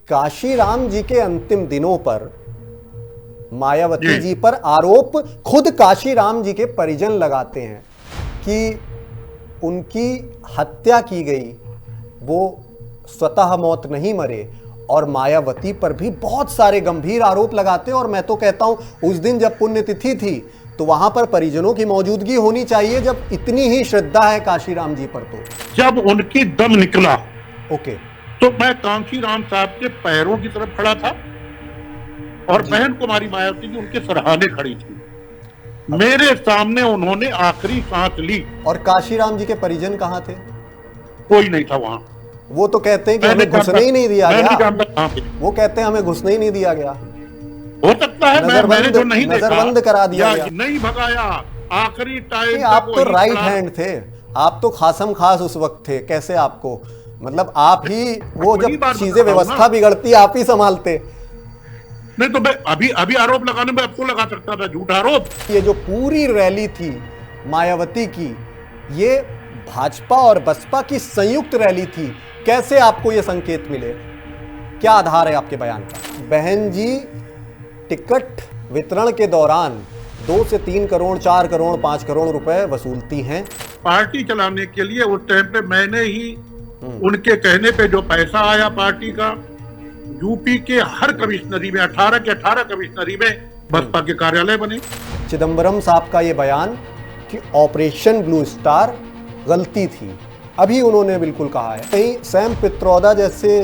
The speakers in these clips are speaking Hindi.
काशीराम जी के अंतिम दिनों पर मायावती जी पर आरोप खुद काशीराम जी के परिजन लगाते हैं कि उनकी हत्या की गई, वो स्वतः मौत नहीं मरे, और मायावती पर भी बहुत सारे गंभीर आरोप लगाते हैं। और मैं तो कहता हूं उस दिन जब पुण्यतिथि थी तो वहां पर परिजनों की मौजूदगी होनी चाहिए, जब इतनी ही श्रद्धा है काशीराम जी पर। तो जब उनकी दम निकला ओके, तो मैं काशीराम साहब के पैरों की तरफ खड़ा था और बहन कुमारी मायावती जी उनके सराहने खड़ी थी। मेरे सामने उन्होंने आखिरी सांस ली। और काशीराम जी के परिजन कहां थे? कोई नहीं था वहां। वो तो कहते हैं कि हमें घुसने ही नहीं दिया गया। वो कहते हैं हमें घुसने ही नहीं दिया गया। हो सकता है मैंने जो नहीं देखा, नजरबंद करा दिया गया, नहीं भगाया आखिरी टाइम। आप तो राइट हैंड थे, आप तो खासम खास उस वक्त थे। कैसे आपको, मतलब आप ही वो जब चीजें व्यवस्था बिगड़ती आप ही संभालते। नहीं तो मैं अभी आरोप लगाने में आपको लगा सकता था, झूठा आरोप। ये जो पूरी रैली थी मायावती की, ये भाजपा और बसपा की संयुक्त रैली थी। कैसे आपको ये संकेत मिले? क्या आधार है आपके बयान का? बहन जी टिकट वितरण के दौरान 2 से 3 करोड़, 4 करोड़, 5 करोड़ रुपए वसूलती हैं पार्टी चलाने के लिए। उस टाइम पे मैंने ही उनके कहने पे जो पैसा आया पार्टी का, यूपी के हर कमिश्नरी में 18 के 18 कमिश्नरी में बसपा के कार्यालय बने। चिदंबरम साहब का ये बयान कि ऑपरेशन ब्लू स्टार गलती थी, अभी उन्होंने बिल्कुल कहा है। कहीं सैम पित्रोदा जैसे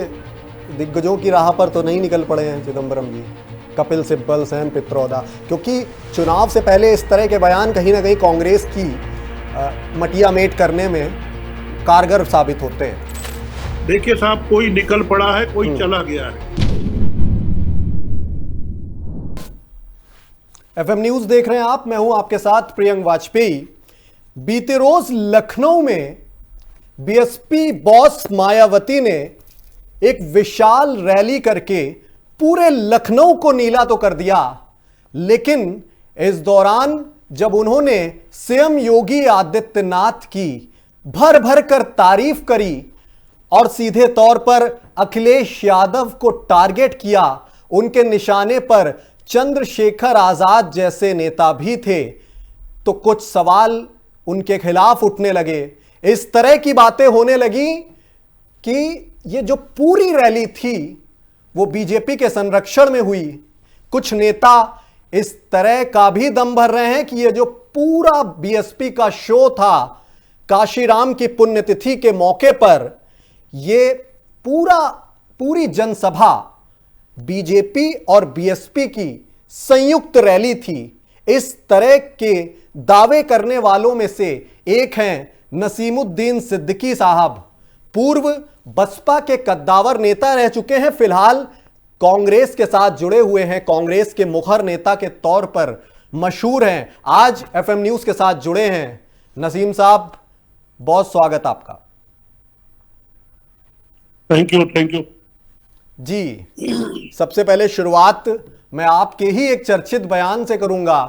दिग्गजों की राह पर तो नहीं निकल पड़े हैं चिदंबरम जी, कपिल सिब्बल, सैम पित्रोदा, क्योंकि चुनाव से पहले इस तरह के बयान कहीं ना कहीं कांग्रेस की मटिया मेट करने में कारगर साबित होते हैं। देखिए साहब, कोई निकल पड़ा है, कोई चला गया है। एफएम न्यूज देख रहे हैं आप, मैं हूं आपके साथ प्रियंक वाजपेयी। बीते रोज लखनऊ में बीएसपी बॉस मायावती ने एक विशाल रैली करके पूरे लखनऊ को नीला तो कर दिया, लेकिन इस दौरान जब उन्होंने सीएम योगी आदित्यनाथ की भर भर कर तारीफ करी और सीधे तौर पर अखिलेश यादव को टारगेट किया, उनके निशाने पर चंद्रशेखर आजाद जैसे नेता भी थे, तो कुछ सवाल उनके खिलाफ उठने लगे। इस तरह की बातें होने लगी कि ये जो पूरी रैली थी वो बीजेपी के संरक्षण में हुई। कुछ नेता इस तरह का भी दम भर रहे हैं कि ये जो पूरा बीएसपी का शो था काशीराम की पुण्यतिथि के मौके पर, ये पूरी जनसभा बीजेपी और बीएसपी की संयुक्त रैली थी। इस तरह के दावे करने वालों में से एक हैं नसीमुद्दीन सिद्दीकी साहब, पूर्व बसपा के कद्दावर नेता रह चुके हैं, फिलहाल कांग्रेस के साथ जुड़े हुए हैं, कांग्रेस के मुखर नेता के तौर पर मशहूर हैं। आज एफएम न्यूज के साथ जुड़े हैं नसीम साहब, बहुत स्वागत आपका। थैंक यू जी। सबसे पहले शुरुआत मैं आपके ही एक चर्चित बयान से करूंगा।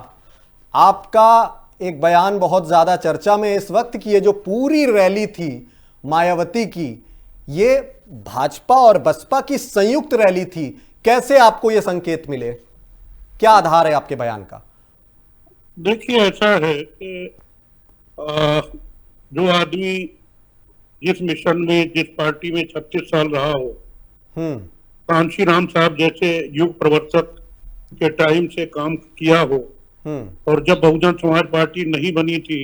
आपका एक बयान बहुत ज्यादा चर्चा में इस वक्त की, ये जो पूरी रैली थी मायावती की, ये भाजपा और बसपा की संयुक्त रैली थी। कैसे आपको ये संकेत मिले? क्या आधार है आपके बयान का? देखिए, ऐसा है कि जो आदमी जिस मिशन में, जिस पार्टी में 36 साल रहा हो, कांशीराम साहब जैसे युग प्रवर्तक के टाइम से काम किया हो, और जब बहुजन समाज पार्टी नहीं बनी थी,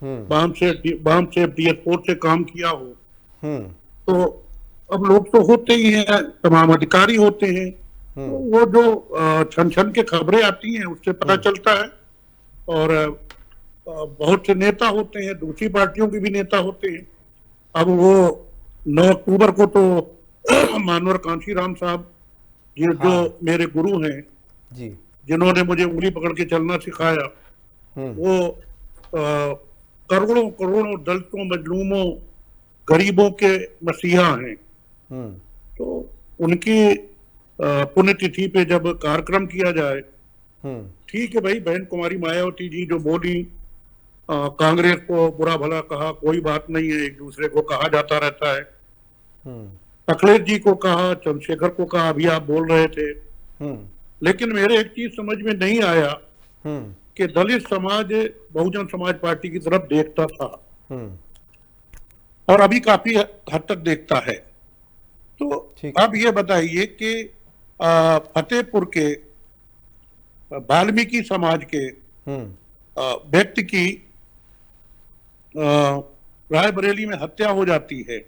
बाम से DS4 से काम किया हो, तो अब लोग तो होते ही हैं, तमाम अधिकारी होते हैं, वो जो छन छन के खबरें आती हैं उससे पता चलता है। और बहुत से नेता होते हैं, दूसरी पार्टियों के भी नेता होते हैं। अब वो 9 अक्टूबर को तो मानवर कांशीराम साहब, ये जो मेरे गुरु हैं जी, जिन्होंने मुझे उंगली पकड़ के चलना सिखाया, वो करोड़ों करोड़ों दलितों, मजलूमों, गरीबों के मसीहा हैं। तो उनकी पुण्यतिथि पे जब कार्यक्रम किया जाए, ठीक है भाई, बहन कुमारी मायावती जी जो बोली, कांग्रेस को बुरा भला कहा, कोई बात नहीं है, एक दूसरे को कहा जाता रहता है। अखिलेश जी को कहा, चंद्रशेखर को कहा, अभी आप बोल रहे थे। हम्म लेकिन मेरे एक चीज समझ में नहीं आया हम्म कि दलित समाज बहुजन समाज पार्टी की तरफ देखता था हम्म और अभी काफी हद तक देखता है। तो ठीक। अब ये बताइए कि फतेहपुर के वाल्मीकि समाज के हम्म व्यक्ति की अ, रायबरेली में हत्या हो जाती है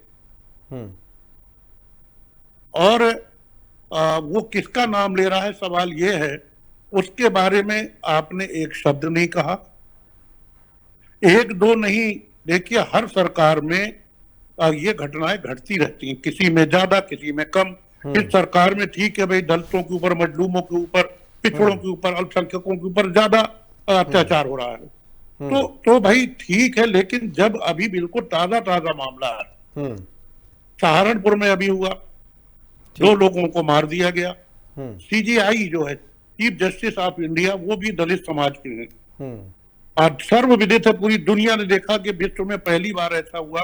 हम्म और वो किसका नाम ले रहा है, सवाल ये है। उसके बारे में आपने एक शब्द नहीं कहा, एक दो नहीं। देखिए, हर सरकार में ये घटनाएं घटती रहती हैं, किसी में ज्यादा किसी में कम। इस सरकार में ठीक है भाई, दलितों के ऊपर, मजलूमों के ऊपर, पिछड़ों के ऊपर, अल्पसंख्यकों के ऊपर ज्यादा अत्याचार हो रहा है। तो भाई ठीक है, लेकिन जब अभी बिल्कुल ताजा ताजा मामला है, हम्म सहारनपुर में अभी हुआ, 2 लोगों को मार दिया गया। हम्म सीजीआई जो है, चीफ जस्टिस ऑफ इंडिया, वो भी दलित समाज के हैं। हम्म और सर्वविदित है, पूरी दुनिया ने देखा कि विश्व में पहली बार ऐसा हुआ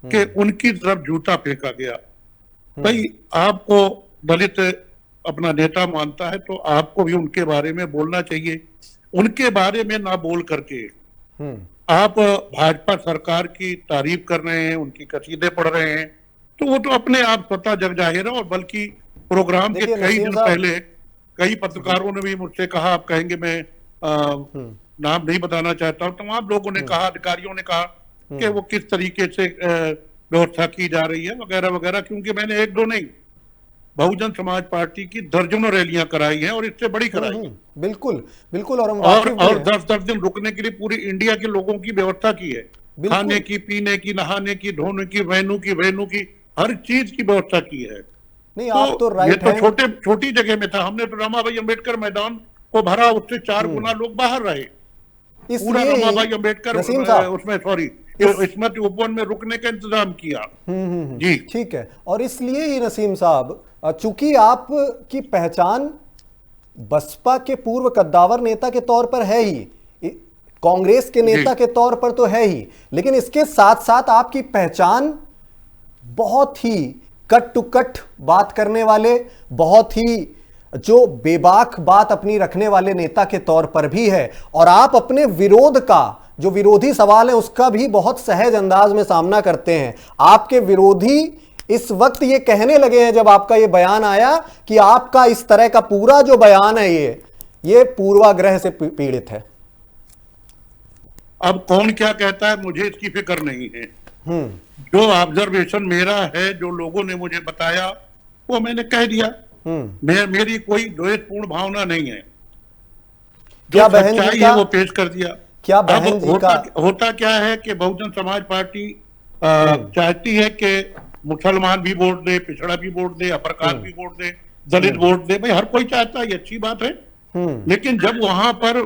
कि उनकी तरफ जूता फेंका गया। भाई, आपको दलित अपना नेता मानता है तो आपको भी उनके बारे में बोलना चाहिए। उनके बारे में ना बोल करके आप भाजपा सरकार की तारीफ कर रहे हैं, उनकी कसीदे पढ़ रहे हैं, तो वो तो अपने आप स्वतः जग जाहिर है। और बल्कि प्रोग्राम के देखिए, कई नसीम दिन साहब, पहले कई पत्रकारों ने भी मुझसे कहा, आप कहेंगे मैं नाम नहीं बताना चाहता हूं, तमाम लोगों ने कहा, अधिकारियों ने कहा कि वो किस तरीके से व्यवस्था की जा रही है वगैरह वगैरह। क्योंकि मैंने एक दो नहीं, बहुजन समाज पार्टी की दर्जनों रैलियां कराई हैं और इससे बड़ी कराई है। बिल्कुल बिल्कुल। और हम और वाकिफ भी हैं। 10-10 दिन रुकने के लिए पूरी इंडिया के लोगों की व्यवस्था की है, बिल्कुल। खाने की, पीने की, नहाने की, धोने की, वेन्यू की, हर चीज की व्यवस्था की है। नहीं, आप तो ये राइट तो हैं। छोटी जगह में था। हमने तो रमाबाई अंबेडकर मैदान को भरा, उससे 4 गुना लोग बाहर रहे। पूरा इसलिए रमाबाई ही अंबेडकर नसीम साहब, उसमें, सॉरी, स्मृति उपवन में रुकने का इंतजाम किया। जी ठीक है। और इसलिए ही नसीम साहब, चूंकि आप की पहचान बसपा के पूर्व कद्दावर नेता के तौर पर है ही, कांग्रेस के नेता के तौर पर तो है ही, लेकिन इसके साथ साथ आपकी पहचान बहुत ही कट टू कट बात करने वाले, बहुत ही जो बेबाक बात अपनी रखने वाले नेता के तौर पर भी है। और आप अपने विरोध का, जो विरोधी सवाल है, उसका भी बहुत सहज अंदाज में सामना करते हैं। आपके विरोधी इस वक्त ये कहने लगे हैं, जब आपका ये बयान आया, कि आपका इस तरह का पूरा जो बयान है ये पूर्वाग्रह से पीड़ित है। अब कौन क्या कहता है मुझे इसकी फिक्र नहीं है। जो ऑब्जर्वेशन मेरा है, जो लोगों ने मुझे बताया, वो मैंने कह दिया। मेरी कोई द्वेषपूर्ण भावना नहीं है। जो सच्चाई है वो पेश कर दिया। क्या बहन जी का होता क्या है कि बहुजन समाज पार्टी चाहती है कि मुसलमान भी वोट दे, पिछड़ा भी वोट दे, अपर कास्ट भी वोट दे, दलित वोट दे। भाई, हर कोई चाहता है, ये अच्छी बात है। लेकिन जब वहां पर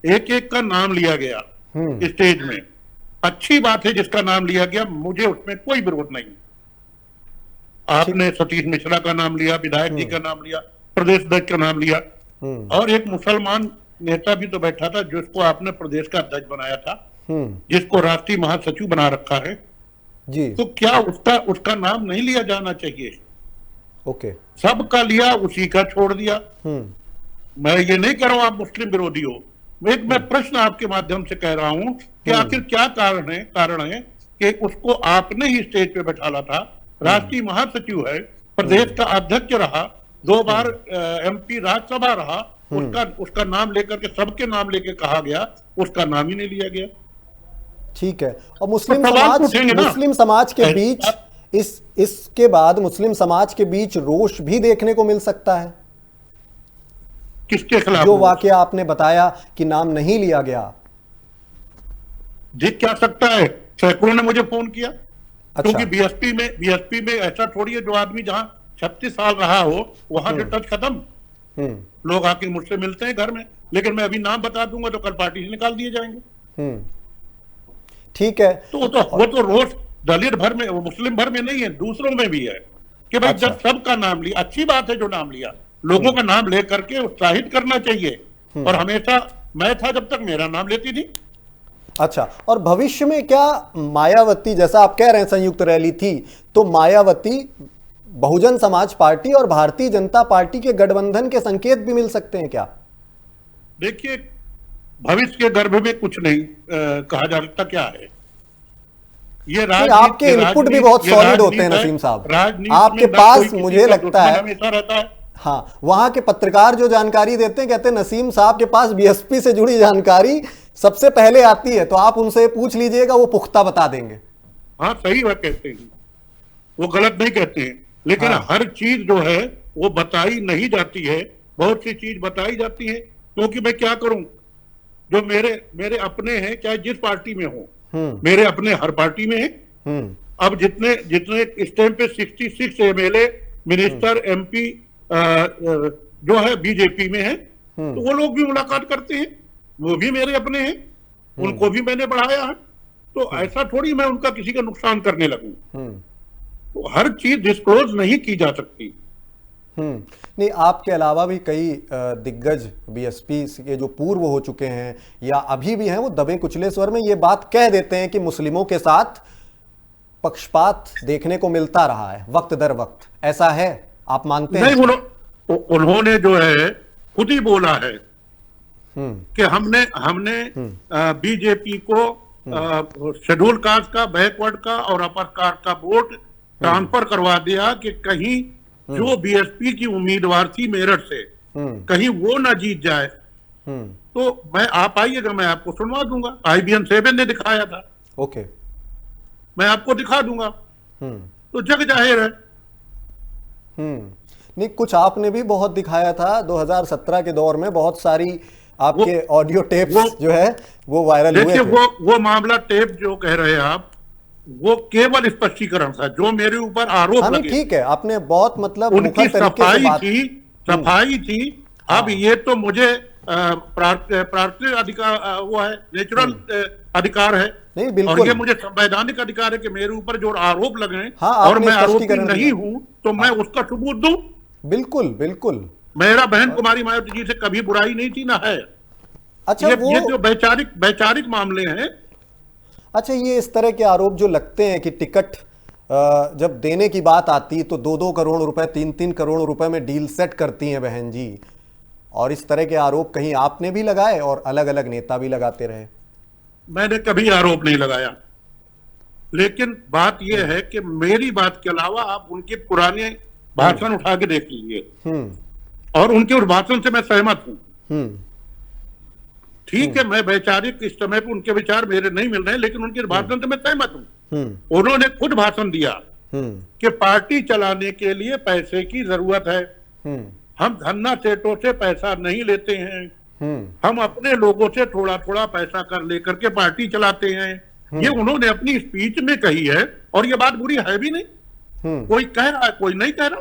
एक एक का नाम लिया गया स्टेज में, अच्छी बात है जिसका नाम लिया गया, मुझे उसमें कोई विरोध नहीं। आपने सतीश मिश्रा का नाम लिया, विधायक जी का नाम लिया, प्रदेश अध्यक्ष का नाम लिया, और एक मुसलमान नेता भी तो बैठा था जिसको आपने प्रदेश का अध्यक्ष बनाया था, जिसको राष्ट्रीय महासचिव बना रखा है जी। तो क्या उसका नाम नहीं लिया जाना चाहिए? ओके, सबका लिया, उसी का छोड़ दिया। मैं ये नहीं कह रहा हूं आप मुस्लिम विरोधी हो, मैं प्रश्न आपके माध्यम से कह रहा हूं कि आखिर क्या कारण है कि उसको आपने ही स्टेज पे बैठाला था, राष्ट्रीय महासचिव है, प्रदेश का अध्यक्ष रहा, 2 बार एमपी राज्यसभा रहा, उसका नाम लेकर के, सबके नाम लेके कहा गया, उसका नाम ही नहीं लिया गया। ठीक है। और मुस्लिम समाज के बीच इसके बाद मुस्लिम समाज के बीच रोष भी देखने को मिल सकता है। किसके खिलाफ? जो वाकया आपने बताया कि नाम नहीं लिया गया। दिख क्या सकता है, सैकड़ों ने मुझे फोन किया। अच्छा। क्योंकि बीएसपी में ऐसा थोड़ी है जो आदमी जहां 36 साल रहा हो वहां से टच खत्म। लोग आके मुझसे मिलते हैं घर में, लेकिन मैं अभी नाम बता दूंगा तो कल पार्टी से निकाल दिए जाएंगे। ठीक है। तो वो तो रोज दलित भर में, मुस्लिम भर में नहीं है, दूसरों में भी है कि भाई जब सबका नाम लिया, अच्छी बात है जो नाम लिया, लोगों का नाम ले करके उत्साहित करना चाहिए। और हमेशा मैं था जब तक मेरा नाम लेती थी। अच्छा, और भविष्य में क्या मायावती, जैसा आप कह रहे हैं संयुक्त रैली थी, तो मायावती बहुजन समाज पार्टी और भारतीय जनता पार्टी के गठबंधन के संकेत भी मिल सकते हैं क्या? देखिए, भविष्य के गर्भ में कुछ नहीं कहा जा सकता क्या है। ये आपके इनपुट भी बहुत सॉलिड होते हैं नसीम साहब, आपके पास मुझे लगता है हमेशा रहता है। हाँ, वहां के पत्रकार जो जानकारी देते हैं कहते हैं नसीम साहब के पास बीएसपी से जुड़ी जानकारी सबसे पहले आती है, तो आप उनसे पूछ लीजिएगा, वो पुख्ता बता देंगे। हाँ, सही बात कहते हैं, वो गलत नहीं कहते हैं, लेकिन हाँ। हर चीज जो है वो बताई नहीं जाती है, बहुत सी चीज बताई जाती है, क्योंकि मैं क्या करूं, जो मेरे अपने हैं, चाहे जिस पार्टी में हो, मेरे अपने हर पार्टी में है। अब जितने इस टाइम पे 66 एमएलए, मिनिस्टर, एमपी जो है बीजेपी में है, तो वो लोग भी मुलाकात करते हैं, वो भी मेरे अपने हैं, उनको भी मैंने बढ़ाया है, तो ऐसा थोड़ी मैं उनका किसी का नुकसान करने लगूं। तो हर चीज डिस्क्लोज नहीं की जा सकती। नहीं, आपके अलावा भी कई दिग्गज बीएसपी के जो पूर्व हो चुके हैं या अभी भी हैं, वो दबे कुचले स्वर में ये बात कह देते हैं कि मुस्लिमों के साथ पक्षपात देखने को मिलता रहा है वक्त दर वक्त। ऐसा है, आप मानते हैं? नहीं, उन्होंने जो है खुद ही बोला है कि हमने बीजेपी को शेड्यूल कास्ट का, बैकवर्ड का और अपर कास्ट का वोट ट्रांसफर करवा दिया कि कहीं जो बीएसपी की उम्मीदवार थी मेरठ से, कहीं वो ना जीत जाए। तो आप आइएगा, मैं आपको सुनवा दूंगा, IBN 7 ने दिखाया था। ओके, मैं आपको दिखा दूंगा, तो जग जाहिर है। नहीं, कुछ आपने भी बहुत दिखाया था 2017 के दौर में, बहुत सारी आपके ऑडियो टेप्स जो है वो वायरल हुए थे। वो मामला टेप जो कह रहे हैं आप, वो केवल स्पष्टीकरण था, जो मेरे ऊपर आरोप लगे। ठीक है, आपने बहुत मतलब उनकी सफाई थी। अब ये तो मुझे प्राकृतिक अधिकार, वो है नेचुरल अधिकार है, नहीं बिल्कुल, और ये मुझे संवैधानिक अधिकार है कि मेरे ऊपर जो आरोप लगे हैं, हाँ, और मैं आरोपी नहीं हूं, तो मैं उसका सबूत दूं। बिल्कुल बिल्कुल, मेरा बहन कुमारी मायावती जी से कभी बुराई नहीं थी, ना है। अच्छा, ये जो वैचारिक मामले हैं। अच्छा, ये इस तरह के आरोप जो लगते हैं कि टिकट जब देने की बात आती तो 2-2 करोड़ रुपए, 3-3 करोड़ रुपए में डील सेट करती हैं बहन जी, और इस तरह के आरोप कहीं आपने भी लगाए और अलग अलग नेता भी लगाते रहे? मैंने कभी आरोप नहीं लगाया, लेकिन बात यह है कि मेरी बात के अलावा आप उनके पुराने भाषण उठा के देख लीजिए, और उनके उस भाषण से मैं सहमत हूं। ठीक है, मैं वैचारिक इस समय पे उनके विचार मेरे नहीं मिल रहे हैं, लेकिन उनके भाषण से मैं सहमत हूं। उन्होंने खुद भाषण दिया कि पार्टी चलाने के लिए पैसे की जरूरत है, हम धन्ना सेठों से पैसा नहीं लेते हैं, हम अपने लोगों से थोड़ा थोड़ा पैसा कर लेकर के पार्टी चलाते हैं। ये उन्होंने अपनी स्पीच में कही है, और ये बात बुरी है भी नहीं। कोई कह रहा है, कोई नहीं कह रहा।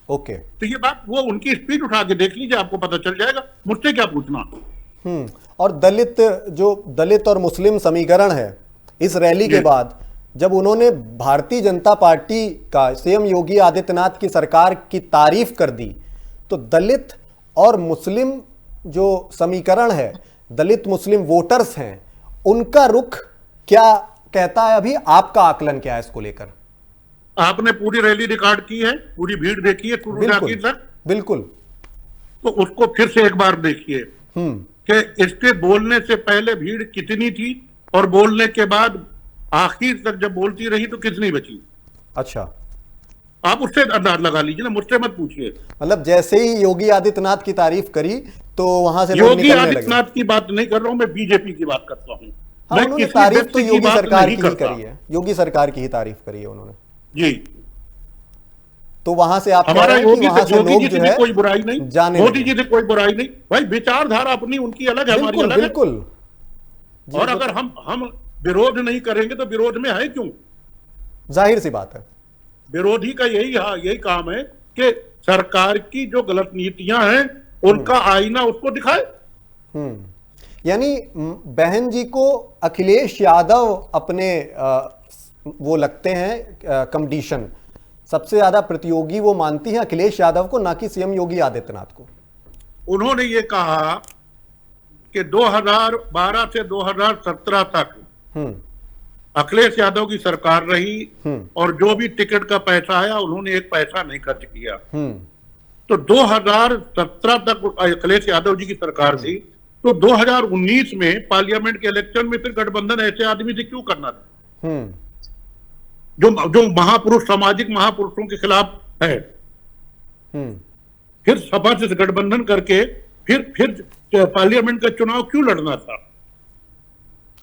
ओके, तो ये बात, वो उनकी स्पीच उठा के देख लीजिए, आपको पता चल जाएगा, मुझसे क्या पूछना। और दलित और मुस्लिम समीकरण है, इस रैली के बाद जब उन्होंने भारतीय जनता पार्टी का, सीएम योगी आदित्यनाथ की सरकार की तारीफ कर दी, तो दलित और मुस्लिम जो समीकरण है, दलित मुस्लिम वोटर्स हैं, उनका रुख क्या कहता है? अभी आपका आकलन क्या है इसको लेकर? आपने पूरी रैली रिकॉर्ड की है, पूरी भीड़ देखी है शुरू से आखिर तक? बिल्कुल, तो उसको फिर से एक बार देखिए कि इसके बोलने से पहले भीड़ कितनी थी, और बोलने के बाद आखिर तक जब बोलती रही तो कितनी बची। अच्छा, आप उससे अंदाज लगा लीजिए ना, मुझसे मत पूछिए। मतलब जैसे ही योगी आदित्यनाथ की तारीफ करी तो वहां से योगी आदित्यनाथ की बात नहीं कर रहा हूं, मैं बीजेपी की बात करता हूं। हाँ, उन्होंने तारीफ तो योगी सरकार की ही करी है, योगी सरकार की ही तारीफ करी है उन्होंने जी। तो वहां से आप हमारा योगी जी से कोई बुराई नहीं, मोदी जी से कोई बुराई नहीं भाई, विचारधारा अपनी उनकी अलग है, हमारी अलग है। बिल्कुल, और अगर हम विरोध नहीं करेंगे तो विरोध में है क्यों? जाहिर सी बात है, विरोधी का यही काम है कि सरकार की जो गलत नीतियां हैं उनका आईना उसको दिखाए। यानी बहन जी को अखिलेश यादव अपने वो लगते हैं कंपटीशन, सबसे ज्यादा प्रतियोगी वो मानती हैं अखिलेश यादव को, ना कि सीएम योगी आदित्यनाथ को। उन्होंने ये कहा कि 2012 से 2017 तक अखिलेश यादव की सरकार रही और जो भी टिकट का पैसा आया उन्होंने एक पैसा नहीं खर्च किया। तो 2017 तक अखिलेश यादव जी की सरकार थी, तो 2019 में पार्लियामेंट के इलेक्शन में फिर गठबंधन ऐसे आदमी से क्यों करना था जो महापुरुष, सामाजिक महापुरुषों के खिलाफ है। फिर सपा से गठबंधन करके फिर पार्लियामेंट का चुनाव क्यों लड़ना था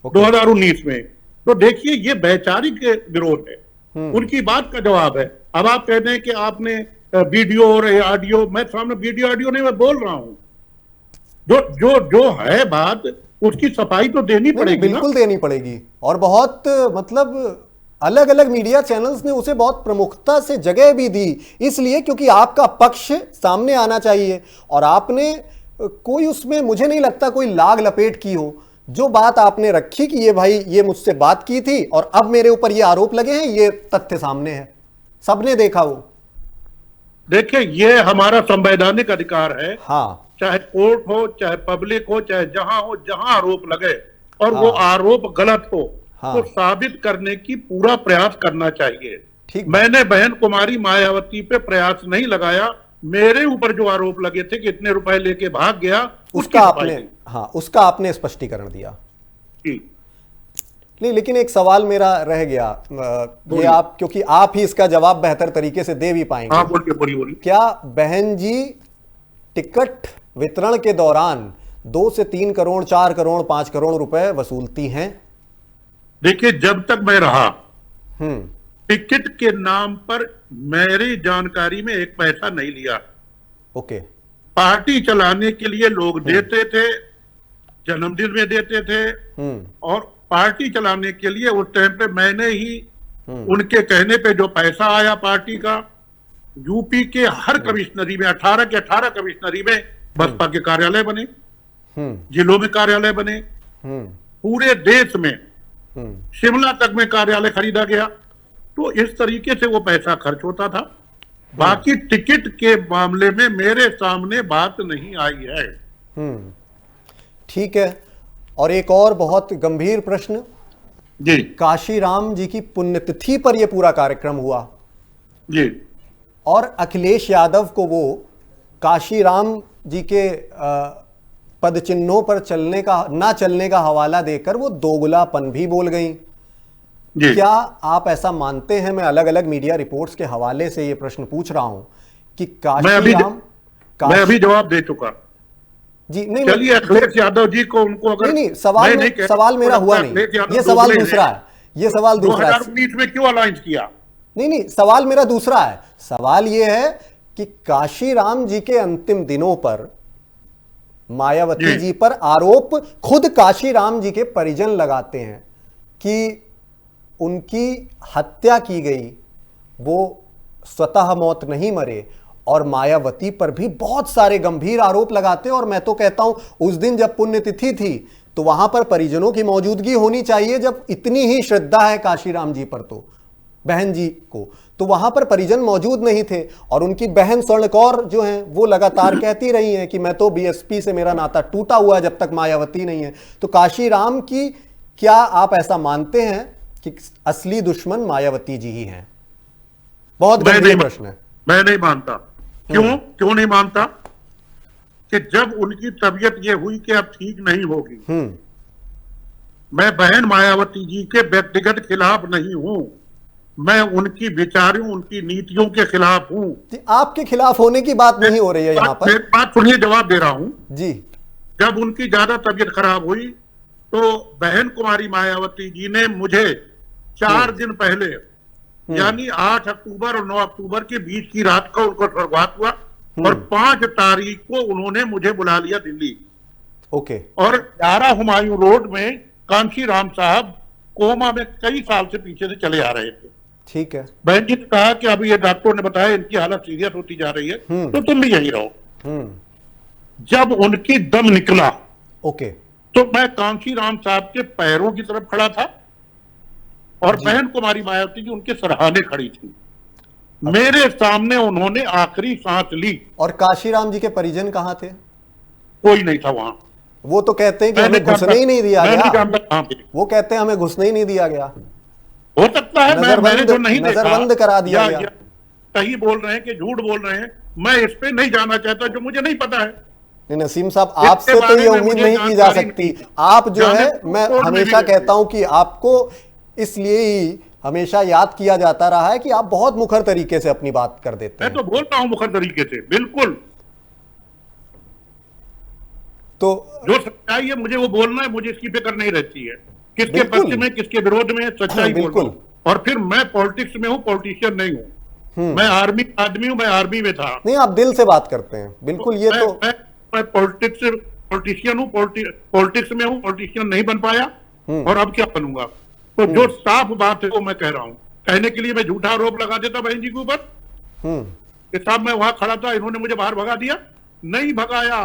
2019 में। तो देखिए ये वैचारिक विरोध है, उनकी बात का जवाब है। अब आप कहते हैं कि आपने वीडियो और ऑडियो, मैं सामने वीडियो ऑडियो नहीं, मैं बोल रहा हूं जो है बात, उसकी सफाई तो देनी पड़ेगी, बिल्कुल देनी पड़ेगी। और बहुत मतलब अलग अलग मीडिया चैनल्स ने उसे बहुत प्रमुखता से जगह भी दी, इसलिए क्योंकि आपका पक्ष सामने आना चाहिए। और आपने कोई उसमें मुझे नहीं लगता कोई लाग लपेट की हो। जो बात आपने रखी कि ये भाई ये मुझसे बात की थी और अब मेरे ऊपर ये आरोप लगे हैं, ये तथ्य सामने है, सबने देखा वो। देखिए ये हमारा संवैधानिक अधिकार है, हाँ, चाहे कोर्ट हो, चाहे पब्लिक हो, चाहे जहां हो, जहां आरोप लगे और वो आरोप गलत हो तो साबित करने की पूरा प्रयास करना चाहिए। ठीक, मैंने बहन कुमारी मायावती पे प्रयास नहीं लगाया, मेरे ऊपर जो आरोप लगे थे कि इतने रुपए लेके भाग गया, उसका आपने स्पष्टीकरण दिया। नहीं, लेकिन एक सवाल मेरा रह गया, ये आप, क्योंकि आप ही इसका जवाब बेहतर तरीके से दे भी पाएंगे। हाँ, बोलिए। क्या बहन जी टिकट वितरण के दौरान 2 से 3 करोड़, 4 करोड़, 5 करोड़ रुपए वसूलती हैं? देखिए जब तक मैं रहा टिकट के नाम पर मेरी जानकारी में एक पैसा नहीं लिया। ओके। पार्टी चलाने के लिए लोग देते थे, जन्मदिन में देते थे, और पार्टी चलाने के लिए उस टाइम पे मैंने ही उनके कहने पे जो पैसा आया पार्टी का, यूपी के हर कमिश्नरी में 18 के 18 कमिश्नरी में बसपा के कार्यालय बने, जिलों में कार्यालय बने, पूरे देश में, शिमला तक में कार्यालय खरीदा गया। तो इस तरीके से वो पैसा खर्च होता था। बाकी टिकट के मामले में मेरे सामने बात नहीं आई है। ठीक है। और एक और बहुत गंभीर प्रश्न जी, काशीराम जी की पुण्यतिथि पर यह पूरा कार्यक्रम हुआ जी, और अखिलेश यादव को वो काशीराम जी के पद चिन्हों पर चलने का ना चलने का हवाला देकर वो दोगलापन भी बोल गई। क्या आप ऐसा मानते हैं? मैं अलग अलग मीडिया रिपोर्ट्स के हवाले से ये प्रश्न पूछ रहा हूं कि काशीराम, मैं अभी जवाब दे चुका जी। नहीं, चलिए अखिलेश यादव जी को, उनको अगर नहीं, सवाल मेरा हुआ नहीं, ये सवाल दूसरा है, ये सवाल दूसरा है। 2019 में क्यों अलायंस किया? नहीं, सवाल मेरा दूसरा है। सवाल ये है कि काशीराम जी के अंतिम दिनों पर मायावती जी पर आरोप खुद काशीराम जी के परिजन लगाते हैं कि उनकी हत्या की गई, वो स्वतः मौत नहीं मरे, और मायावती पर भी बहुत सारे गंभीर आरोप लगाते हैं। और मैं तो कहता हूं उस दिन जब पुण्यतिथि थी तो वहां पर परिजनों की मौजूदगी होनी चाहिए। जब इतनी ही श्रद्धा है काशीराम जी पर, तो बहन जी को, तो वहां पर परिजन मौजूद नहीं थे। और उनकी बहन स्वर्ण कौर जो हैं वो लगातार कहती रही हैं कि मैं तो बीएसपी से मेरा नाता टूटा हुआ है जब तक मायावती नहीं है। तो काशीराम की, क्या आप ऐसा मानते हैं कि असली दुश्मन मायावती जी ही हैं? बहुत गंभीर प्रश्न है। मैं नहीं मानता। क्यों नहीं मानता? कि जब उनकी तबीयत ये हुई कि अब ठीक नहीं होगी, मैं बहन मायावती जी के व्यक्तिगत खिलाफ नहीं हूं, मैं उनकी विचारों, उनकी नीतियों के खिलाफ हूं। आपके खिलाफ होने की बात नहीं हो रही है यहां पर। बात सुनिए, जवाब दे रहा हूं जी। जब उनकी ज्यादा तबीयत खराब हुई तो बहन कुमारी मायावती जी ने मुझे 4 दिन पहले, यानी 8 अक्टूबर और 9 अक्टूबर के बीच की रात को उनको स्वर्गवात हुआ, और 5 तारीख को उन्होंने मुझे बुला लिया दिल्ली। ओके। और 11 हुमायूं रोड में कांशीराम साहब कोमा में कई साल से पीछे से चले आ रहे थे। ठीक है। बहन जी ने कहा कि अभी ये डॉक्टर ने बताया इनकी हालत सीरियस होती जा रही है, तो तुम भी यहीं रहो। जब उनकी दम निकला, ओके, तो मैं कांशीराम साहब के पैरों की तरफ खड़ा था और बहन कुमारी मायावती जी उनके सराहने खड़ी थी। मेरे सामने उन्होंने आखिरी सांस ली। और काशीराम जी के परिजन कहां थे? कोई नहीं था वहां। वो तो कहते हैं कि हमें घुसने ही नहीं दिया गया। वो कहते हैं हमें घुसने ही नहीं दिया गया। सकता है, मैंने जो नहीं देखा नजरबंद करा दिया गया। या सही बोल रहे हैं कि झूठ बोल रहे हैं, मैं इस पे नहीं जाना चाहता जो मुझे नहीं पता है। नहीं नसीम साहब, आपसे तो ये उम्मीद नहीं की जा सकती। आप जो है, मैं हमेशा कहता हूं कि आपको इसलिए ही हमेशा याद किया जाता रहा है कि आप बहुत मुखर तरीके से अपनी बात कर देते हैं। मैं तो बोलता हूं मुखर तरीके से, बिल्कुल। तो जो सच्चाई है मुझे वो बोलना है, मुझे इसकी फिक्र नहीं रहती है किसके पक्ष में किसके विरोध में, सच्चाई बोलना। और फिर मैं पॉलिटिक्स में हूं, पॉलिटिशियन नहीं हूं। मैं आर्मी आदमी हूं, मैं आर्मी में था। नहीं, आप दिल से बात करते हैं, बिल्कुल। ये तो मैं पॉलिटिशियन हूं, पॉलिटिक्स में हूं, पॉलिटिशियन नहीं बन पाया और अब क्या बनूंगा। तो जो साफ बात है वो मैं कह रहा हूं। कहने के लिए मैं झूठा आरोप लगा देता बहन जी के ऊपर कि साहब मैं वहां खड़ा था, इन्होंने मुझे बाहर भगा दिया। नहीं भगाया,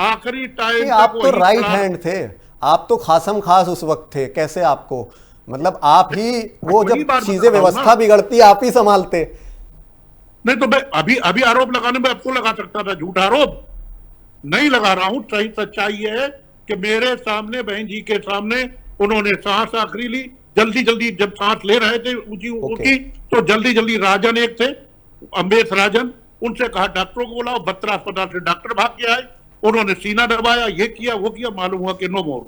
आखिरी टाइम आप तो राइट हैंड थे, आप तो खासम खास उस वक्त थे। कैसे आपको, मतलब आप ही वो जब चीजें व्यवस्था बिगड़ती आप ही संभालते। नहीं तो मैं अभी आरोप लगाने में आपको लगा सकता था, झूठा आरोप नहीं लगा रहा हूं। सही सच्चाई ये है कि मेरे सामने, बहन जी के सामने उन्होंने सांस आखिरी ली। जल्दी जब सांस ले रहे थे उनकी, तो जल्दी राजन एक थे, अम्बेश राजन, उनसे कहा डॉक्टरों को बुलाओ। बत्रा अस्पताल से डॉक्टर भाग के आए, उन्होंने सीना दबाया, ये किया वो किया, मालूम हुआ कि नो मोर।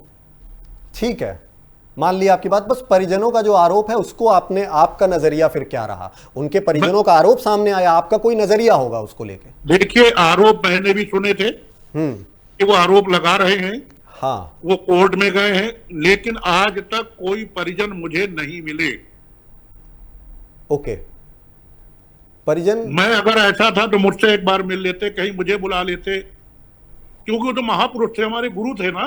ठीक है, मान लिया आपकी बात। बस परिजनों का जो आरोप है उसको आपका नजरिया फिर क्या रहा? उनके परिजनों का आरोप सामने आया, आपका कोई नजरिया होगा उसको लेके? देखिए, आरोप मैंने भी सुने थे कि वो आरोप लगा रहे हैं। हाँ, वो कोर्ट में गए हैं, लेकिन आज तक कोई परिजन मुझे नहीं मिले। ओके, परिजन, मैं अगर ऐसा था तो मुझसे एक बार मिल लेते, कहीं मुझे बुला लेते, क्योंकि वो तो महापुरुष थे, हमारे गुरु थे ना।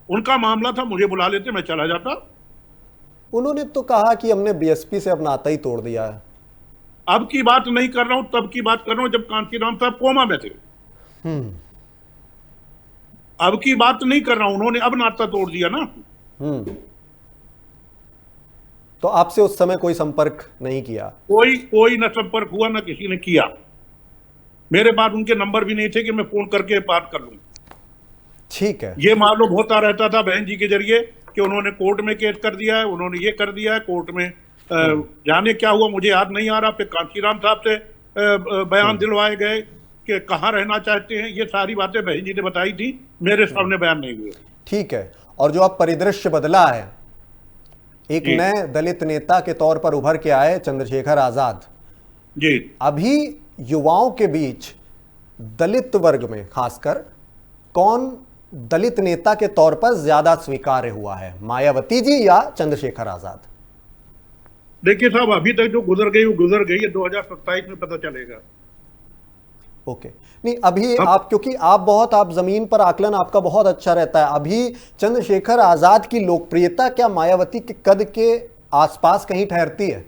उनका मामला था, मुझे बुला लेते, मैं चला जाता। उन्होंने तो कहा कि हमने बीएसपी से अपना नाता ही तोड़ दिया है। अब की बात नहीं कर रहा हूं, तब की बात कर रहा हूं जब कांशीराम साहब कोमा में थे। अब की बात नहीं कर रहा हूं, उन्होंने अब नाता तोड़ दिया ना। तो आपसे उस समय कोई संपर्क नहीं किया? कोई न संपर्क हुआ, न किसी ने किया। मेरे पास उनके नंबर भी नहीं थे कि मैं फोन करके बात कर लूं। ठीक है, ये मालूम होता रहता था बहन जी के जरिए कि उन्होंने कोर्ट में केस कर दिया है, उन्होंने ये कर दिया है कोर्ट में। जाने क्या हुआ मुझे याद नहीं आ रहा। फिर कांशीराम साहब से बयान दिलवाए गए कि कहाँ रहना चाहते हैं। ये सारी बातें बहन जी ने बताई थी, मेरे सामने बयान नहीं हुए। ठीक है, और जो अब परिदृश्य बदला है, एक नए दलित नेता के तौर पर उभर के आए चंद्रशेखर आजाद जी। अभी युवाओं के बीच दलित वर्ग में खासकर कौन दलित नेता के तौर पर ज्यादा स्वीकार्य हुआ है, मायावती जी या चंद्रशेखर आजाद? देखिए साहब, अभी तक जो गुजर गई वो गुजर गई है, 2027 में पता चलेगा। ओके, नहीं अभी आप, क्योंकि आप जमीन पर आकलन आपका बहुत अच्छा रहता है। अभी चंद्रशेखर आजाद की लोकप्रियता क्या मायावती के कद के आसपास कहीं ठहरती है?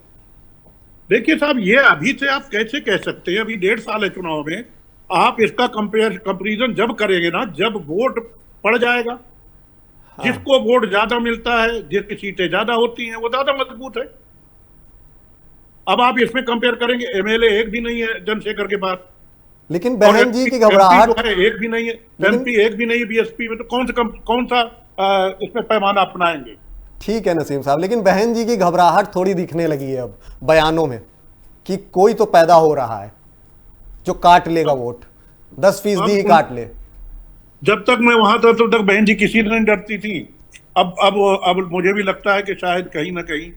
देखिए साहब, ये अभी से आप कैसे कह सकते हैं? अभी 1.5 साल है चुनाव में। आप इसका कंपैरिजन जब करेंगे ना, जब वोट पड़ जाएगा। हाँ। जिसको वोट ज्यादा मिलता है, जिसकी सीटें ज्यादा होती हैं, वो ज्यादा मजबूत है। अब आप इसमें कंपेयर करेंगे, एमएलए एक भी नहीं है चंद्रशेखर के पास, लेकिन बहन जी की घबराहट एक भी नहीं है, एमपी एक भी नहीं है बीएसपी में। तो कौन सा इसमें पैमाना अपनाएंगे? ठीक है नसीम साहब, लेकिन बहन जी की घबराहट थोड़ी दिखने लगी है अब बयानों में कि कोई तो पैदा हो रहा है जो काट लेगा वोट, 10% ही काट ले। जब तक मैं वहां था तब तक बहन जी किसी नहीं डरती थी। अब मुझे भी लगता है कि शायद कहीं ना कहीं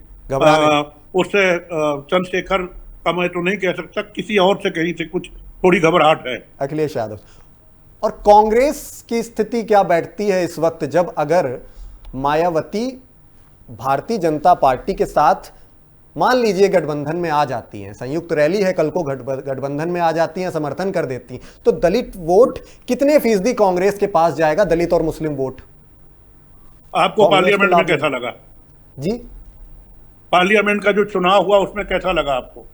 उससे चंद्रशेखर का मैं तो नहीं कह सकता, किसी और से कहीं से कुछ थोड़ी घबराहट है। अखिलेश यादव और कांग्रेस की स्थिति क्या बैठती है इस वक्त, जब अगर मायावती भारतीय जनता पार्टी के साथ मान लीजिए गठबंधन में आ जाती हैं, संयुक्त रैली है कल को, गठबंधन में आ जाती हैं, समर्थन कर देती हैं, तो दलित वोट कितने फीसदी कांग्रेस के पास जाएगा, दलित और मुस्लिम वोट? आपको पार्लियामेंट में कैसा लगा जी? पार्लियामेंट का जो चुनाव हुआ उसमें कैसा लगा आपको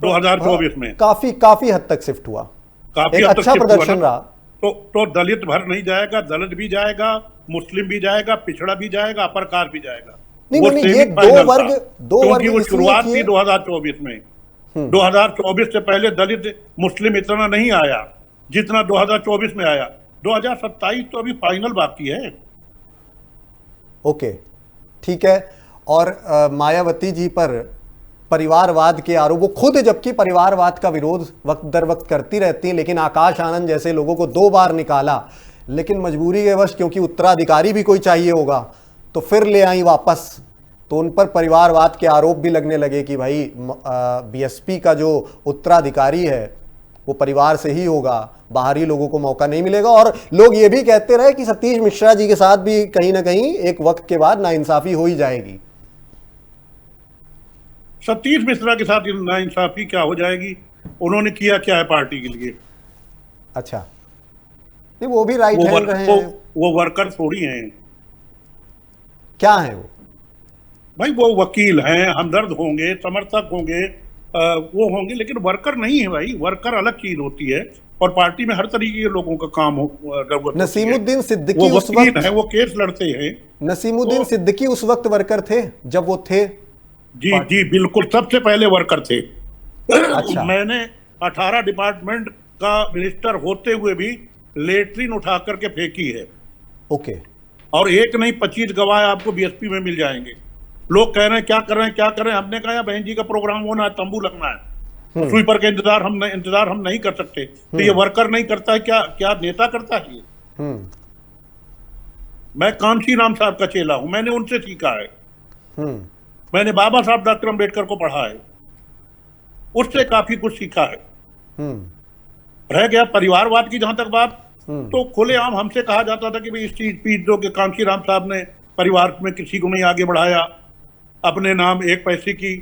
2024 में? काफी हद तक शिफ्ट हुआ, काफी एक अच्छा प्रदर्शन रहा। तो दलित भर नहीं जाएगा, दलित भी जाएगा, मुस्लिम भी जाएगा, पिछड़ा भी जाएगा, अपर कास्ट भी जाएगा। नहीं, ये दो वर्ग वो शुरुआत थी 2024 में। 2024 से पहले दलित मुस्लिम इतना नहीं आया जितना 2024 में आया। 2027 तो अभी फाइनल बाकी है। ओके, ठीक है। और मायावती जी पर परिवारवाद के आरोप, वो खुद जबकि परिवारवाद का विरोध वक्त दर वक्त करती रहती हैं, लेकिन आकाश आनंद जैसे लोगों को 2 बार निकाला, लेकिन मजबूरी के वश क्योंकि उत्तराधिकारी भी कोई चाहिए होगा तो फिर ले आई वापस। तो उन पर परिवारवाद के आरोप भी लगने लगे कि भाई बीएसपी का जो उत्तराधिकारी है वो परिवार से ही होगा, बाहरी लोगों को मौका नहीं मिलेगा। और लोग ये भी कहते रहे कि सतीश मिश्रा जी के साथ भी कहीं ना कहीं एक वक्त के बाद नाइंसाफी हो ही जाएगी। सतीश मिश्रा के साथ नाइंसाफी क्या हो जाएगी? उन्होंने किया क्या है पार्टी के लिए? अच्छा, नहीं वो भी राइट हैंड रहे हैं। वो वर्कर थोड़ी हैं। क्या है वो? भाई वो वकील हैं, हमदर्द होंगे, समर्थक होंगे, वो होंगे, लेकिन वर्कर नहीं है भाई। वर्कर अलग चीज होती है और पार्टी में हर तरीके के लोगों का काम हो। नसीमुद्दीन सिद्दीकी उस वक्त है, वो केस लड़ते हैं। नसीमुद्दीन सिद्दीकी उस वक्त वर्कर थे जब वो थे? जी जी बिल्कुल, सबसे पहले वर्कर थे। अच्छा। मैंने 18 डिपार्टमेंट का मिनिस्टर होते हुए भी लेटरिन उठा करके फेंकी है। ओके। और एक नहीं 25 गवाह आपको बीएसपी में मिल जाएंगे। लोग कह रहे हैं क्या कर रहे हैं, क्या कर रहे हैं। हमने कहा बहन जी का प्रोग्राम होना है, तंबू लगना है, स्वीपर का इंतजार हम नहीं कर सकते। तो ये वर्कर नहीं करता है, क्या नेता करता है ये? मैं कांशी राम साहब का चेला हूं, मैंने उनसे सीखा है। मैंने बाबा साहब डॉक्टर अम्बेडकर को पढ़ा है, उससे काफी कुछ सीखा है। रह गया परिवारवाद की जहां तक बात, तो खुलेआम हमसे कहा जाता था कि भाई इस चीज पीट दो कि कांशी राम साहब ने परिवार में किसी को नहीं आगे बढ़ाया, अपने नाम 1 पैसे की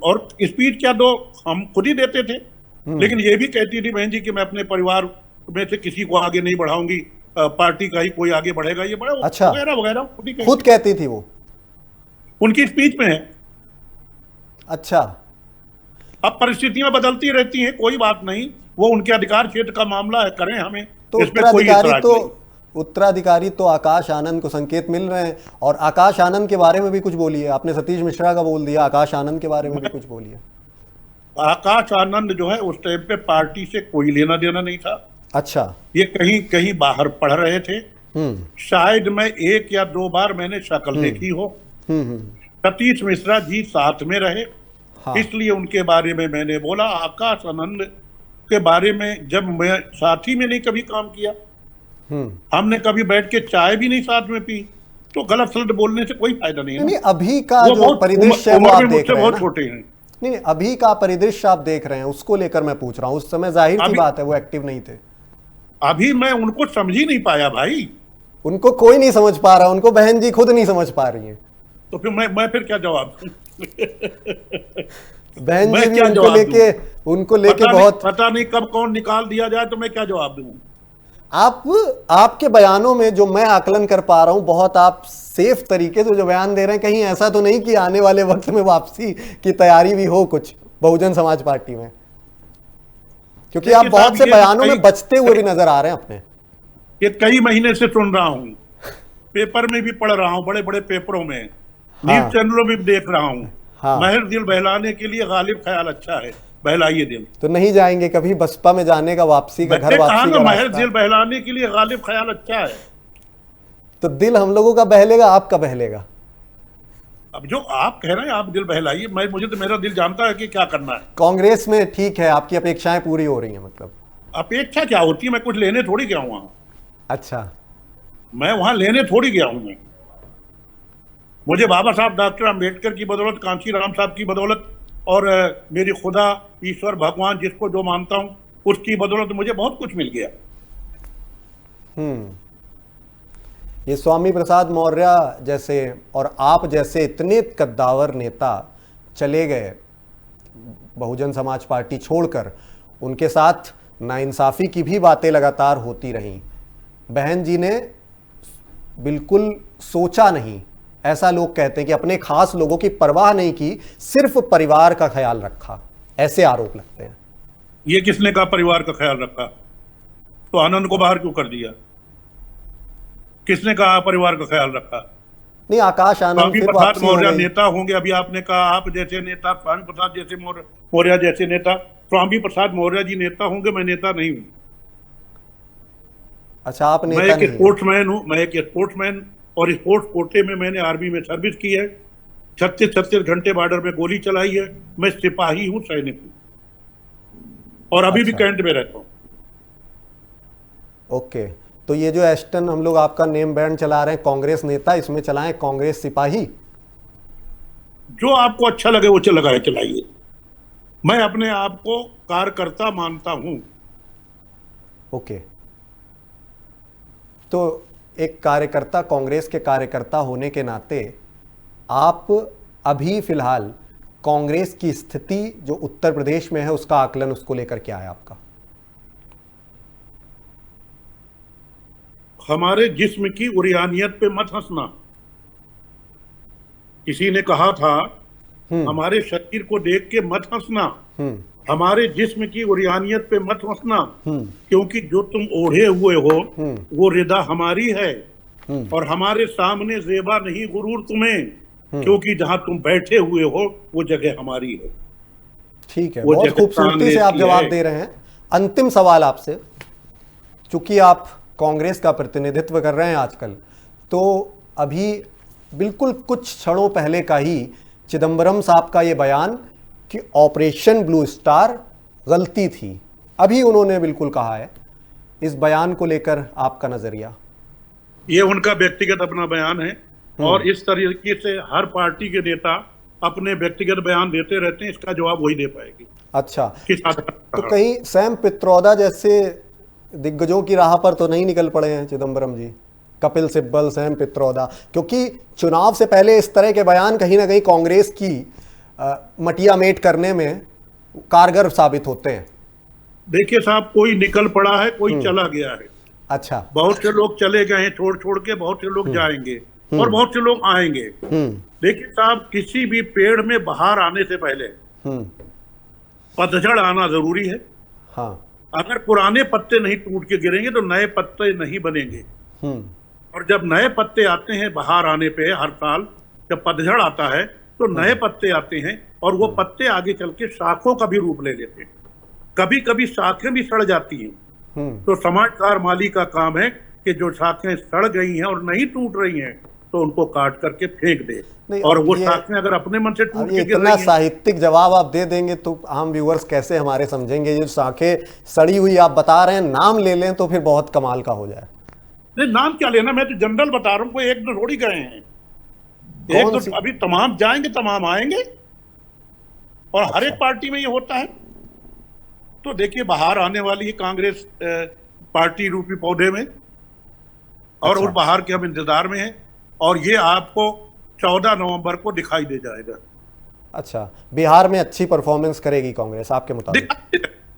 और स्पीच क्या दो, हम खुद ही देते थे। लेकिन ये भी कहती थी बहन जी कि मैं अपने परिवार में से किसी को आगे नहीं बढ़ाऊंगी, पार्टी का ही कोई आगे बढ़ेगा, ये बड़ा अच्छा। वगैरह वगैरह खुद कहती थी वो, उनकी स्पीच में है। अच्छा। अब परिस्थितियां बदलती रहती हैं, कोई बात नहीं, वो उनके अधिकार क्षेत्र का मामला है, करें, हमें तो उत्तराधिकारी तो आकाश आनंद को संकेत मिल रहे हैं। और आकाश आनंद के बारे में भी कुछ बोलिए। आपने सतीश मिश्रा का बोल दिया, आकाश आनंद के बारे में भी कुछ बोलिए। आकाश आनंद जो है उस टाइम पे पार्टी से कोई लेना देना नहीं था। अच्छा। ये कहीं कहीं बाहर पढ़ रहे थे। शायद मैं 1 या 2 बार मैंने शक्ल देखी हो। सतीश मिश्रा जी साथ में रहे। हाँ। इसलिए उनके बारे में मैंने बोला। आकाश आनंद के बारे में जब मैं साथी में नहीं कभी काम किया, हमने कभी बैठ के चाय भी नहीं साथ में पी, तो गलत सलत बोलने से कोई फायदा नहीं है। नहीं, अभी का जो परिदृश्य है वो आप देख रहे हैं, बहुत छोटे हैं। नहीं, अभी का परिदृश्य आप देख रहे हैं, उसको लेकर मैं पूछ रहा हूं। उस समय जाहिर सी बात है वो एक्टिव नहीं थे। अभी मैं उनको समझ ही नहीं पाया भाई। उनको कोई नहीं समझ पा रहा, उनको बहन जी खुद नहीं समझ पा रही है। तो फिर मैं फिर क्या जवाब दूं? बहन जी भी उनको लेके बहुत पता नहीं कब कौन निकाल दिया जाए, तो मैं क्या जवाब दूं? आपके बयानों में जो मैं आकलन कर पा रहा हूं, बहुत आप सेफ तरीके से जो बयान दे रहे हैं, कहीं ऐसा तो नहीं कि आने वाले वक्त में वापसी की तैयारी भी हो कुछ बहुजन समाज पार्टी में? क्योंकि आप बहुत से बयानों में बचते हुए भी नजर आ रहे हैं अपने। ये कई महीने से सुन रहा हूं, पेपर में भी पढ़ रहा हूं, बड़े बड़े पेपरों में, न्यूज चैनलों में भी देख रहा हूं। महर दिल बहलाने के लिए गालिब ख्याल अच्छा है, बहलाइए दिल। तो नहीं जाएंगे कभी बसपा में जाने का, वापसी का, घर वापसी का? महर दिल बहलाने के लिए गालिब ख्याल अच्छा है। तो दिल हम लोगों का बहलेगा, आपका बहलेगा? अब जो आप कह रहे हैं आप दिल बहलाइए, मुझे तो मेरा दिल जानता है कि क्या करना है। कांग्रेस में ठीक है, आपकी अपेक्षाएं पूरी हो रही हैं? मतलब अपेक्षा क्या होती है? मैं कुछ लेने थोड़ी गया हूं वहां। अच्छा। मैं वहां लेने थोड़ी गया हूं। मैं मुझे बाबा साहब डॉक्टर अम्बेडकर की बदौलत, कांशी राम साहब की बदौलत और मेरी खुदा ईश्वर भगवान जिसको जो मानता हूं उसकी बदौलत मुझे बहुत कुछ मिल गया। ये स्वामी प्रसाद मौर्य जैसे और आप जैसे इतने कद्दावर नेता चले गए बहुजन समाज पार्टी छोड़कर, उनके साथ नाइंसाफी की भी बातें लगातार होती रहीं। बहन जी ने बिल्कुल सोचा नहीं, ऐसा लोग कहते हैं कि अपने खास लोगों की परवाह नहीं की, सिर्फ परिवार का ख्याल रखा, ऐसे आरोप लगते हैं। ये किसने कहा परिवार का ख्याल रखा? तो आनंद को बाहर क्यों कर दिया? किसने कहा परिवार का ख्याल रखा? नहीं, आकाश आनंद फिर प्रसाद मौर्य नेता होंगे। अभी आपने कहा आप जैसे नेता, स्वामी प्रसाद जैसे मौर्य जैसे नेता, स्वामी प्रसाद मौर्य जी नेता होंगे, मैं नेता नहीं हूं। अच्छा, आप नेता नहीं? मैं एक स्पोर्ट्समैन हूं, मैं एक स्पोर्ट्समैन और स्पोर्ट्स कोटे में मैंने आर्मी में सर्विस की है। 36 घंटे बॉर्डर में गोली चलाई है। मैं सिपाही हूं, सैनिक हूं, और अभी भी अच्छा। कैंट में रहता हूं। ओके, तो ये जो एस्टन हम लोग आपका नेम बैंड चला रहे हैं कांग्रेस नेता, इसमें चलाएं कांग्रेस सिपाही। जो आपको अच्छा लगे वो लगाए चलाइए। मैं अपने आप को कार्यकर्ता मानता हूं। ओके, तो एक कार्यकर्ता, कांग्रेस के कार्यकर्ता होने के नाते आप अभी फिलहाल कांग्रेस की स्थिति जो उत्तर प्रदेश में है उसका आकलन, उसको लेकर क्या है आपका? हमारे जिस्म की उरियानियत पे मत हंसना। किसी ने कहा था हमारे शरीर को देख के मत हंसना, हमारे जिस्म की उरियानियत पे मत हंसना, क्योंकि जो तुम ओढ़े हुए हो वो रिदा हमारी है, और हमारे सामने ज़ेबा नहीं गुरूर तुम्हें, क्योंकि जहां तुम बैठे हुए हो वो जगह हमारी है। ठीक है, वो बहुत जगह खूबसूरती से आप सामने जवाब है। दे रहे हैं। अंतिम सवाल आपसे, चूंकि आप कांग्रेस का प्रतिनिधित्व कर रहे हैं आजकल, तो अभी बिल्कुल कुछ क्षणों पहले का ही चिदंबरम साहब का ये बयान कि ऑपरेशन ब्लू स्टार गलती थी, अभी उन्होंने बिल्कुल कहा है। इस बयान को लेकर आपका नजरिया? ये उनका व्यक्तिगत अपना बयान है, और इस तरीके से हर पार्टी के नेता अपने व्यक्तिगत बयान देते रहते हैं, इसका जवाब वही दे पाएगी। अच्छा, किस तो कहीं सैम पित्रोदा जैसे दिग्गजों की राह पर तो नहीं निकल पड़े हैं चिदंबरम जी? कपिल सिब्बल, सैम पित्रोदा, क्योंकि चुनाव से पहले इस तरह के बयान कहीं ना कहीं कांग्रेस की मटिया मेट करने में कारगर साबित होते हैं। देखिए साहब, कोई निकल पड़ा है, कोई चला गया है। अच्छा, बहुत से लोग चले गए हैं छोड़ छोड़ के, बहुत से लोग जाएंगे, और बहुत से लोग आएंगे। देखिए साहब, किसी भी पेड़ में बहार आने से पहले पतझड़ आना जरूरी है। हाँ, अगर पुराने पत्ते नहीं टूट के गिरेंगे तो नए पत्ते नहीं बनेंगे, और जब नए पत्ते आते हैं बहार आने पे, हर साल जब पतझड़ आता है तो नए पत्ते आते हैं, और वो पत्ते आगे चल के शाखों का भी रूप ले लेते हैं। कभी कभी शाखें भी सड़ जाती हैं। तो समाजकार माली का काम है कि जो शाखें सड़ गई हैं और नहीं टूट रही हैं तो उनको काट करके फेंक दे, और वो शाखें अगर अपने मन से टूट के गिर इतना रही हैं। साहित्यिक जवाब आप दे देंगे तो आम व्यूअर्स कैसे हमारे समझेंगे? जो शाखें सड़ी हुई आप बता रहे हैं, नाम ले लें तो फिर बहुत कमाल का हो जाए। नहीं, नाम क्या लेना, मैं तो जनरल बता रहा हूँ, कोई एक दो थोड़ी गए हैं। एक तो अभी तमाम जाएंगे, तमाम आएंगे, और हर एक पार्टी में ये होता है। तो देखिए, बाहर आने वाली है कांग्रेस पार्टी रूपी पौधे में, और उस बाहर के हम इंतजार में हैं, और ये आपको 14 नवंबर को दिखाई दे जाएगा। अच्छा, बिहार में अच्छी परफॉर्मेंस करेगी कांग्रेस आपके मुताबिक?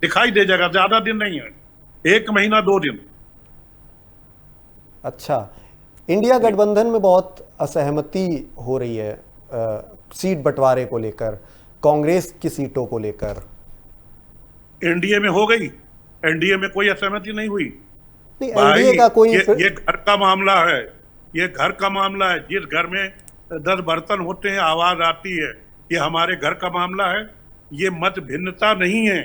दिखाई दे जाएगा, ज्यादा दिन नहीं है, 1 महीना 2 दिन। अच्छा, इंडिया गठबंधन में बहुत असहमति हो रही है सीट बंटवारे को लेकर, कांग्रेस की सीटों को लेकर। एनडीए में हो गई, एनडीए में कोई असहमति नहीं हुई। नहीं, एनडीए का कोई ये घर का मामला है, ये घर का मामला है। जिस घर में 10 बर्तन होते हैं, आवाज आती है, ये हमारे घर का मामला है। ये मत भिन्नता नहीं है,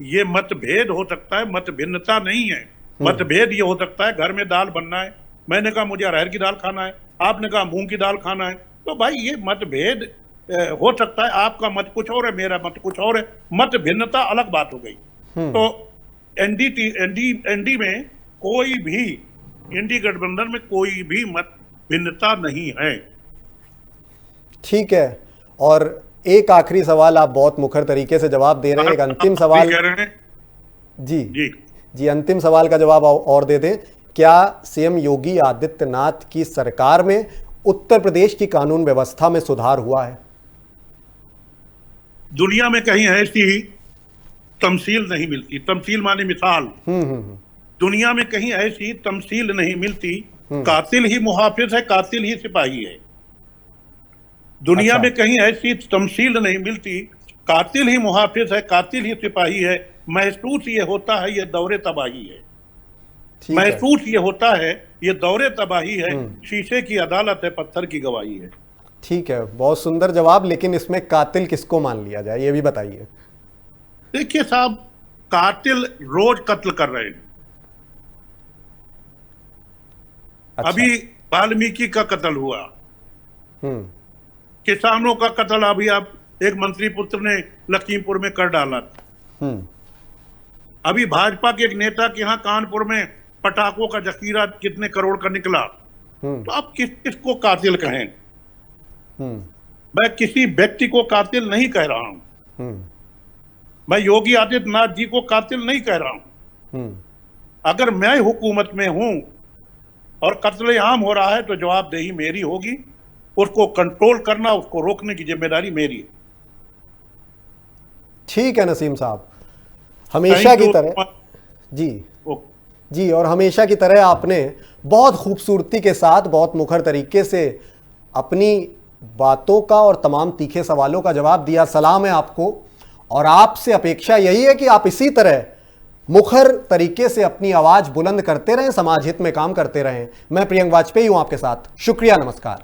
ये मतभेद हो सकता है, मत भिन्नता नहीं है। मतभेद ये हो सकता है, घर में दाल बनना है, मैंने कहा मुझे अरहर की दाल खाना है, आपने कहा मूंग की दाल खाना है, तो भाई ये मतभेद हो सकता है। आपका मत कुछ और है, मेरा मत कुछ और है, मत भिन्नता अलग बात हो गई। तो एनडी में कोई भी, इंडी गठबंधन में कोई भी मत भिन्नता नहीं है। ठीक है, और एक आखिरी सवाल, आप बहुत मुखर तरीके से जवाब दे रहे हैं, एक अंतिम सवाल कह रहे हैं। जी जी जी, अंतिम सवाल का जवाब और दे दें। क्या सीएम योगी आदित्यनाथ की सरकार में उत्तर प्रदेश की कानून व्यवस्था में सुधार हुआ है? दुनिया में कहीं ऐसी तमसील नहीं मिलती, तमसील माने मिसाल। दुनिया में कहीं ऐसी तमसील नहीं मिलती, कातिल ही मुहाफिज है, कातिल ही सिपाही है। दुनिया में कहीं ऐसी तमसील नहीं मिलती, कातिल ही मुहाफिज है, कातिल ही सिपाही है। महसूस ये होता है ये दौरे तबाही है, महसूस ये होता है ये दौरे तबाही है। शीशे की अदालत है, पत्थर की गवाही है। ठीक है, बहुत सुंदर जवाब, लेकिन इसमें कातिल किसको मान लिया जाए ये भी बताइए। देखिए साहब, कातिल रोज कत्ल कर रहे हैं। अच्छा। अभी वाल्मीकि का कत्ल हुआ, हम्म, किसानों का कत्ल अभी आप एक मंत्री पुत्र ने लखीमपुर में कर डाला था। हम्म, अभी भाजपा के एक नेता के यहाँ कानपुर में पटाखों का जखीरा कितने करोड़ का निकला। तो आप किसको कातिल कहें? हम्म, मैं किसी व्यक्ति को कातिल नहीं कह रहा हूं, हम्म, मैं योगी आदित्यनाथ जी को कातिल नहीं कह रहा हूं। हम्म। अगर मैं हुकूमत में हूं और कत्लेआम हो रहा है तो जवाबदेही मेरी होगी, उसको कंट्रोल करना, उसको रोकने की जिम्मेदारी मेरी है। ठीक है नसीम साहब, हमेशा की तरह जी जी, और हमेशा की तरह आपने बहुत खूबसूरती के साथ, बहुत मुखर तरीके से अपनी बातों का और तमाम तीखे सवालों का जवाब दिया। सलाम है आपको, और आपसे अपेक्षा यही है कि आप इसी तरह मुखर तरीके से अपनी आवाज बुलंद करते रहें, समाज हित में काम करते रहें। मैं प्रियंक वाजपेयी हूं आपके साथ। शुक्रिया, नमस्कार।